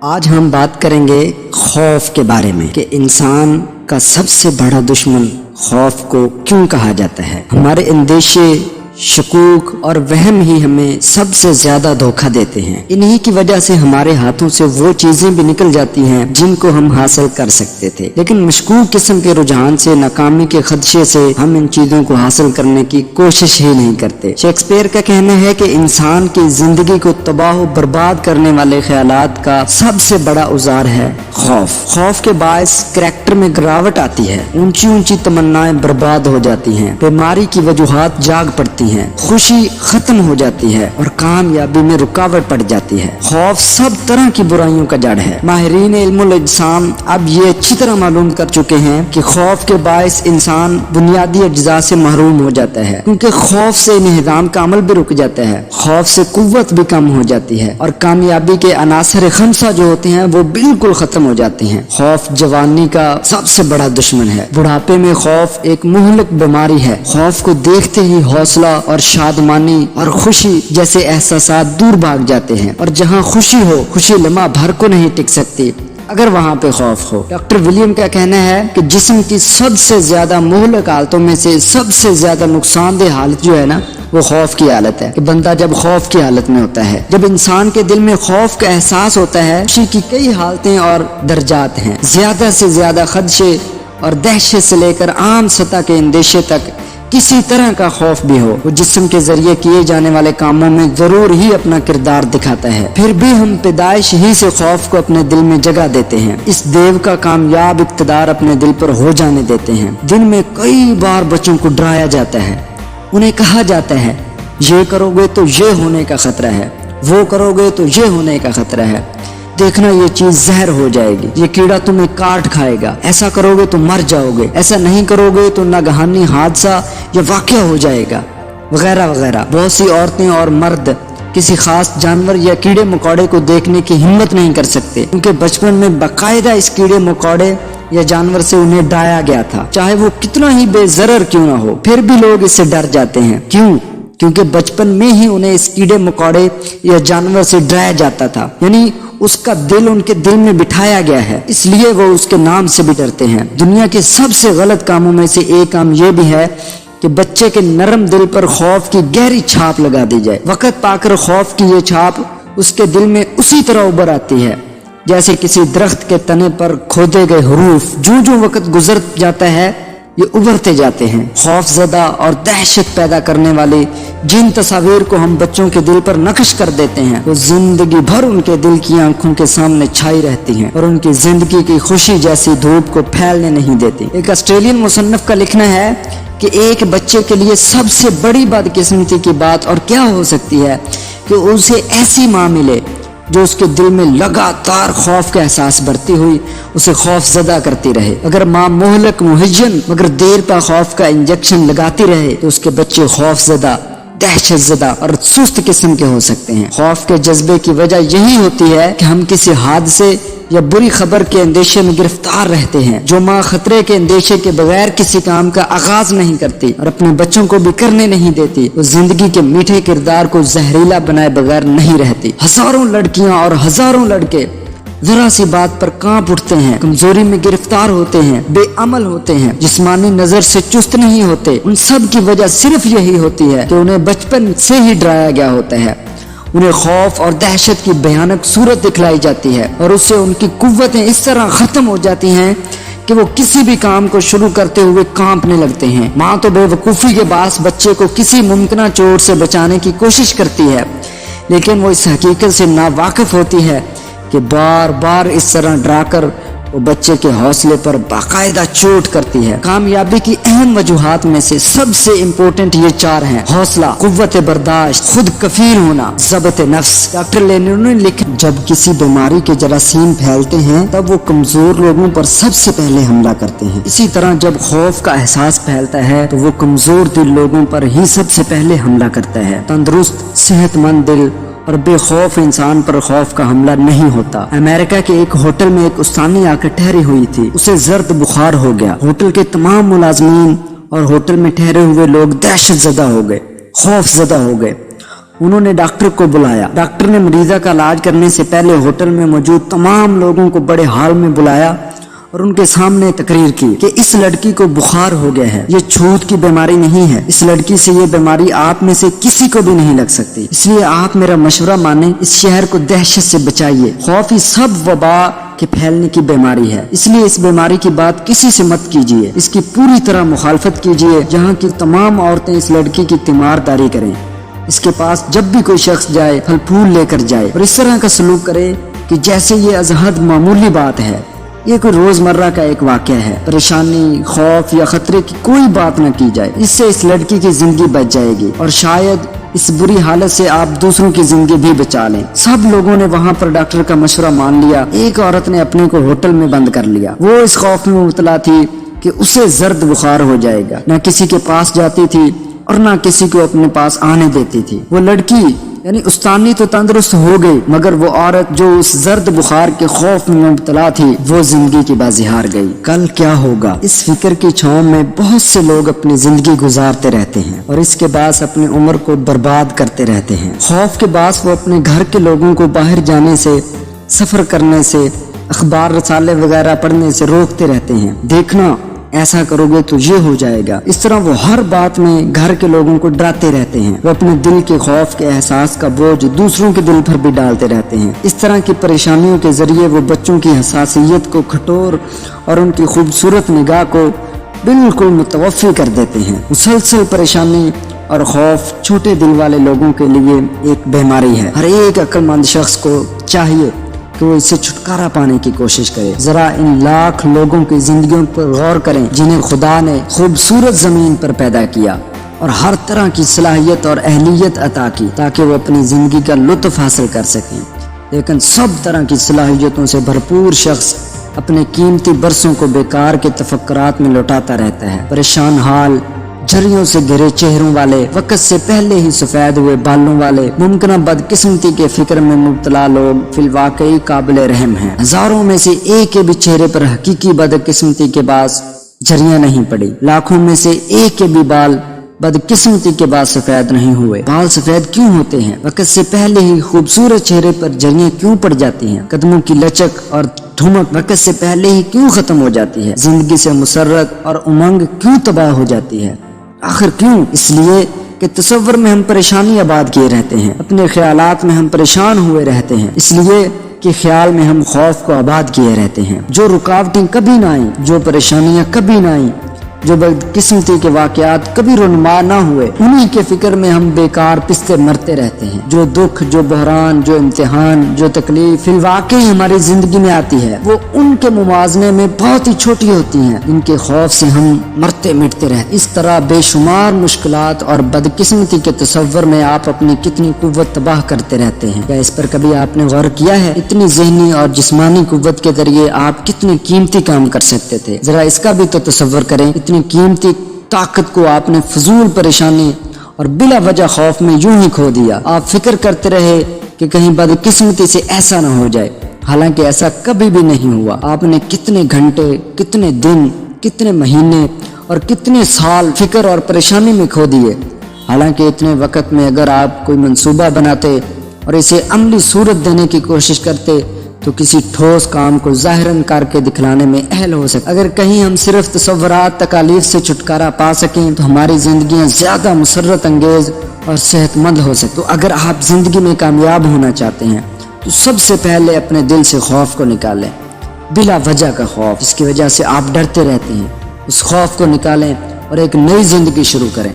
آج ہم بات کریں گے خوف کے بارے میں کہ انسان کا سب سے بڑا دشمن خوف کو کیوں کہا جاتا ہے۔ ہمارے اندیشے، شکوک اور وہم ہی ہمیں سب سے زیادہ دھوکہ دیتے ہیں۔ انہی کی وجہ سے ہمارے ہاتھوں سے وہ چیزیں بھی نکل جاتی ہیں جن کو ہم حاصل کر سکتے تھے، لیکن مشکوک قسم کے رجحان سے، ناکامی کے خدشے سے ہم ان چیزوں کو حاصل کرنے کی کوشش ہی نہیں کرتے۔ شیکسپیئر کا کہنا ہے کہ انسان کی زندگی کو تباہ و برباد کرنے والے خیالات کا سب سے بڑا اوزار ہے خوف۔ خوف کے باعث کریکٹر میں گراوٹ آتی ہے، اونچی اونچی تمنائیں برباد ہو جاتی ہیں، بیماری کی وجوہات جاگ پڑتی ہیں، خوشی ختم ہو جاتی ہے اور کامیابی میں رکاوٹ پڑ جاتی ہے۔ خوف سب طرح کی برائیوں کا جڑ ہے۔ ماہرین علم الاجسام اب یہ اچھی طرح معلوم کر چکے ہیں کہ خوف کے باعث انسان بنیادی اجزاء سے محروم ہو جاتا ہے، کیونکہ خوف سے انہضام کا عمل بھی رک جاتا ہے، خوف سے قوت بھی کم ہو جاتی ہے اور کامیابی کے عناصر خمسہ جو ہوتے ہیں وہ بالکل ختم ہو جاتے ہیں۔ خوف جوانی کا سب سے بڑا دشمن ہے۔ بڑھاپے میں خوف ایک مہلک بیماری ہے۔ خوف کو دیکھتے ہی حوصلہ اور شادمانی اور خوشی جیسے احساسات دور بھاگ جاتے ہیں، اور جہاں خوشی ہو، خوشی لمحہ بھر کو نہیں ٹک سکتی اگر وہاں پہ خوف ہو۔ ڈاکٹر ولیم کا کہنا ہے کہ جسم کی سب سے زیادہ مہلک حالتوں میں سے سب سے زیادہ نقصان دہ حالت جو ہے نا، وہ خوف کی حالت ہے، کہ بندہ جب خوف کی حالت میں ہوتا ہے۔ جب انسان کے دل میں خوف کا احساس ہوتا ہے، خوشی کی کئی حالتیں اور درجات ہیں۔ زیادہ سے زیادہ خدشے اور دہشت سے لے کر عام سطح کے اندیشے تک کسی طرح کا خوف بھی ہو، وہ جسم کے ذریعے کیے جانے والے کاموں میں ضرور ہی اپنا کردار دکھاتا ہے۔ پھر بھی ہم پیدائش ہی سے خوف کو اپنے دل میں جگہ دیتے ہیں، اس دیو کا کامیاب اقتدار اپنے دل پر ہو جانے دیتے ہیں۔ دن میں کئی بار بچوں کو ڈرایا جاتا ہے، انہیں کہا جاتا ہے یہ کرو گے تو یہ ہونے کا خطرہ ہے، وہ کرو گے تو یہ ہونے کا خطرہ ہے، دیکھنا یہ چیز زہر ہو جائے گی، یہ کیڑا تمہیں کاٹ کھائے گا، ایسا کرو گے تو مر جاؤ گے، ایسا نہیں کرو گے تو ناگہانی حادثہ یا واقعہ ہو جائے گا، وغیرہ وغیرہ۔ بہت سی عورتیں اور مرد کسی خاص جانور یا کیڑے مکوڑے کو دیکھنے کی ہمت نہیں کر سکتے، کیونکہ بچپن میں باقاعدہ اس کیڑے مکوڑے یا جانور سے انہیں ڈرایا گیا تھا، چاہے وہ کتنا ہی بے ضرر کیوں نہ ہو، پھر بھی لوگ اس سے ڈر جاتے ہیں۔ کیوں؟ کیونکہ بچپن میں ہی انہیں اس کیڑے مکوڑے یا جانور سے ڈرایا جاتا تھا، یعنی اس کا دل ان کے دل میں بٹھایا گیا ہے، اس لیے وہ اس کے نام سے بھی ڈرتے ہیں۔ دنیا کے سب سے غلط کاموں میں سے ایک کام یہ بھی ہے کہ بچے کے نرم دل پر خوف کی گہری چھاپ لگا دی جائے۔ وقت پا کر خوف کی یہ چھاپ اس کے دل میں اسی طرح ابھر آتی ہے جیسے کسی درخت کے تنے پر کھودے گئے حروف، جو وقت گزر جاتا ہے یہ ابھرتے جاتے ہیں۔ خوف زدہ اور دہشت پیدا کرنے والی جن تصاویر کو ہم بچوں کے دل پر نقش کر دیتے ہیں، وہ زندگی بھر ان کے دل کی آنکھوں کے سامنے چھائی رہتی ہیں اور ان کی زندگی کی خوشی جیسی دھوپ کو پھیلنے نہیں دیتی۔ ایک آسٹریلین مصنف کا لکھنا ہے کہ ایک بچے کے لیے سب سے بڑی بدقسمتی کی بات اور کیا ہو سکتی ہے کہ اسے ایسی ماں ملے جو اس کے دل میں لگاتار خوف کا احساس بڑھتی ہوئی اسے خوف زدہ کرتی رہے۔ اگر ماں مہلک مہین مگر دیر پا خوف کا انجیکشن لگاتی رہے تو اس کے بچے خوف زدہ، دہشت زدہ اور سست قسم کے ہو سکتے ہیں۔ خوف کے جذبے کی وجہ یہی ہوتی ہے کہ ہم کسی حادثے یا بری خبر کے اندیشے میں گرفتار رہتے ہیں۔ جو ماں خطرے کے اندیشے کے بغیر کسی کام کا آغاز نہیں کرتی اور اپنے بچوں کو بھی کرنے نہیں دیتی، وہ زندگی کے میٹھے کردار کو زہریلا بنائے بغیر نہیں رہتی۔ ہزاروں لڑکیاں اور ہزاروں لڑکے ذرا سی بات پر کانپ اٹھتے ہیں، کمزوری میں گرفتار ہوتے ہیں، بے عمل ہوتے ہیں، جسمانی نظر سے چست نہیں ہوتے۔ ان سب کی وجہ صرف یہی ہوتی ہے کہ انہیں بچپن سے ہی ڈرایا گیا ہوتا ہے، انہیں خوف اور دہشت کی بھیانک صورت دکھلائی جاتی ہے اور اس سے ان کی قوتیں اس طرح ختم ہو جاتی ہیں کہ وہ کسی بھی کام کو شروع کرتے ہوئے کانپنے لگتے ہیں۔ ماں تو بے وقوفی کے باعث بچے کو کسی ممکنہ چوٹ سے بچانے کی کوشش کرتی ہے، لیکن وہ اس حقیقت سے ناواقف ہوتی ہے کہ بار بار اس طرح ڈرا کر وہ بچے کے حوصلے پر باقاعدہ چوٹ کرتی ہے۔ کامیابی کی اہم وجوہات میں سے سب سے امپورٹنٹ یہ چار ہیں: حوصلہ، قوت برداشت، خود کفیل ہونا، ضبط نفس۔ ڈاکٹر لینون نے لکھا جب کسی بیماری کے جراثیم پھیلتے ہیں تب وہ کمزور لوگوں پر سب سے پہلے حملہ کرتے ہیں، اسی طرح جب خوف کا احساس پھیلتا ہے تو وہ کمزور دل لوگوں پر ہی سب سے پہلے حملہ کرتا ہے۔ تندرست، صحت مند دل اور بے خوف انسان پر خوف کا حملہ نہیں ہوتا۔ امریکہ کے ایک ہوٹل میں ایک استانی آ کر ٹھہری ہوئی تھی، اسے زرد بخار ہو گیا۔ ہوٹل کے تمام ملازمین اور ہوٹل میں ٹھہرے ہوئے لوگ دہشت زدہ ہو گئے، خوف زدہ ہو گئے۔ انہوں نے ڈاکٹر کو بلایا۔ ڈاکٹر نے مریضہ کا علاج کرنے سے پہلے ہوٹل میں موجود تمام لوگوں کو بڑے ہال میں بلایا اور ان کے سامنے تقریر کی کہ اس لڑکی کو بخار ہو گیا ہے، یہ چھوت کی بیماری نہیں ہے، اس لڑکی سے یہ بیماری آپ میں سے کسی کو بھی نہیں لگ سکتی، اس لیے آپ میرا مشورہ مانیں، اس شہر کو دہشت سے بچائیے۔ خوف ہی سب وبا کے پھیلنے کی بیماری ہے، اس لیے اس بیماری کی بات کسی سے مت کیجیے، اس کی پوری طرح مخالفت کیجیے۔ جہاں کی تمام عورتیں اس لڑکی کی تیمارداری کریں، اس کے پاس جب بھی کوئی شخص جائے پھل پھول لے کر جائے اور اس طرح کا سلوک کرے کہ جیسے یہ ازحد معمولی بات ہے، یہ کوئی روزمرہ کا ایک واقعہ ہے۔ پریشانی، خوف یا خطرے کی کوئی بات نہ کی جائے، اس سے اس لڑکی کی زندگی بچ جائے گی اور شاید اس بری حالت سے آپ دوسروں کی زندگی بھی بچا لیں۔ سب لوگوں نے وہاں پر ڈاکٹر کا مشورہ مان لیا۔ ایک عورت نے اپنے کو ہوٹل میں بند کر لیا، وہ اس خوف میں مبتلا تھی کہ اسے زرد بخار ہو جائے گا، نہ کسی کے پاس جاتی تھی اور نہ کسی کو اپنے پاس آنے دیتی تھی۔ وہ لڑکی یعنی استانی تو تندرست ہو گئی، مگر وہ عورت جو اس زرد بخار کے خوف میں مبتلا تھی وہ زندگی کی بازی ہار گئی۔ کل کیا ہوگا، اس فکر کی چھاؤں میں بہت سے لوگ اپنی زندگی گزارتے رہتے ہیں اور اس کے باعث اپنی عمر کو برباد کرتے رہتے ہیں۔ خوف کے باعث وہ اپنے گھر کے لوگوں کو باہر جانے سے، سفر کرنے سے، اخبار رسالے وغیرہ پڑھنے سے روکتے رہتے ہیں۔ دیکھنا ایسا کرو گے تو یہ ہو جائے گا، اس طرح وہ ہر بات میں گھر کے لوگوں کو ڈراتے رہتے ہیں۔ وہ اپنے دل کے خوف کے احساس کا بوجھ دوسروں کے دل پر بھی ڈالتے رہتے ہیں۔ اس طرح کی پریشانیوں کے ذریعے وہ بچوں کی حساسیت کو کھٹور اور ان کی خوبصورت نگاہ کو بالکل متوفی کر دیتے ہیں۔ مسلسل پریشانی اور خوف چھوٹے دل والے لوگوں کے لیے ایک بیماری ہے۔ ہر ایک عقل مند شخص کو چاہیے کہ وہ اس سے چھٹکارا پانے کی کوشش کرے۔ ذرا ان لاکھ لوگوں کی زندگیوں پر غور کریں جنہیں خدا نے خوبصورت زمین پر پیدا کیا اور ہر طرح کی صلاحیت اور اہلیت عطا کی تاکہ وہ اپنی زندگی کا لطف حاصل کر سکیں، لیکن سب طرح کی صلاحیتوں سے بھرپور شخص اپنے قیمتی برسوں کو بیکار کے تفکرات میں لوٹاتا رہتا ہے۔ پریشان حال، جھریوں سے گھرے چہروں والے، وقت سے پہلے ہی سفید ہوئے بالوں والے، ممکنہ بدقسمتی کے فکر میں مبتلا لوگ فی الواقعی قابل رحم ہیں۔ ہزاروں میں سے ایک کے بھی چہرے پر حقیقی بدقسمتی کے باعث جھریاں نہیں پڑی، لاکھوں میں سے ایک کے بھی بال بدقسمتی کے بعد سفید نہیں ہوئے۔ بال سفید کیوں ہوتے ہیں؟ وقت سے پہلے ہی خوبصورت چہرے پر جھریاں کیوں پڑ جاتی ہیں؟ قدموں کی لچک اور ٹھمک وقت سے پہلے ہی کیوں ختم ہو جاتی ہے؟ زندگی سے مسرت اور امنگ کیوں تباہ ہو جاتی ہے؟ آخر کیوں؟ اس لیے کہ تصور میں ہم پریشانی آباد کیے رہتے ہیں، اپنے خیالات میں ہم پریشان ہوئے رہتے ہیں، اس لیے کہ خیال میں ہم خوف کو آباد کیے رہتے ہیں۔ جو رکاوٹیں کبھی نہ آئیں، جو پریشانیاں کبھی نہ آئیں، جو بدقسمتی کے واقعات کبھی رونما نہ ہوئے، انہی کے فکر میں ہم بیکار پستے مرتے رہتے ہیں۔ جو دکھ، جو بحران، جو امتحان، جو تکلیف فی الواقعی ہماری زندگی میں آتی ہے وہ ان کے موازنے میں بہت ہی چھوٹی ہوتی ہیں، ان کے خوف سے ہم مرتے مٹتے رہتے ہیں۔ اس طرح بے شمار مشکلات اور بدقسمتی کے تصور میں آپ اپنی کتنی قوت تباہ کرتے رہتے ہیں۔ کیا اس پر کبھی آپ نے غور کیا ہے؟ اتنی ذہنی اور جسمانی قوت کے ذریعے آپ کتنے قیمتی کام کر سکتے تھے؟ ذرا اس کا بھی تو تصور کریں، اتنی قیمتی طاقت کو آپ نے فضول پریشانی اور بلا وجہ خوف میں یوں ہی کھو دیا۔ آپ فکر کرتے رہے کہ کہیں بدقسمتی سے ایسا نہ ہو جائے، حالانکہ ایسا کبھی بھی نہیں ہوا۔ آپ نے کتنے گھنٹے، کتنے دن، کتنے مہینے اور کتنے سال فکر اور پریشانی میں کھو دیے، حالانکہ اتنے وقت میں اگر آپ کوئی منصوبہ بناتے اور اسے عملی صورت دینے کی کوشش کرتے تو کسی ٹھوس کام کو ظاہراً کر کے دکھلانے میں اہل ہو سکتے۔ اگر کہیں ہم صرف تصورات، تکالیف سے چھٹکارا پا سکیں تو ہماری زندگیاں زیادہ مسرت انگیز اور صحت مند ہو سکتی۔ تو اگر آپ زندگی میں کامیاب ہونا چاہتے ہیں تو سب سے پہلے اپنے دل سے خوف کو نکالیں، بلا وجہ کا خوف جس کی وجہ سے آپ ڈرتے رہتے ہیں، اس خوف کو نکالیں اور ایک نئی زندگی شروع کریں۔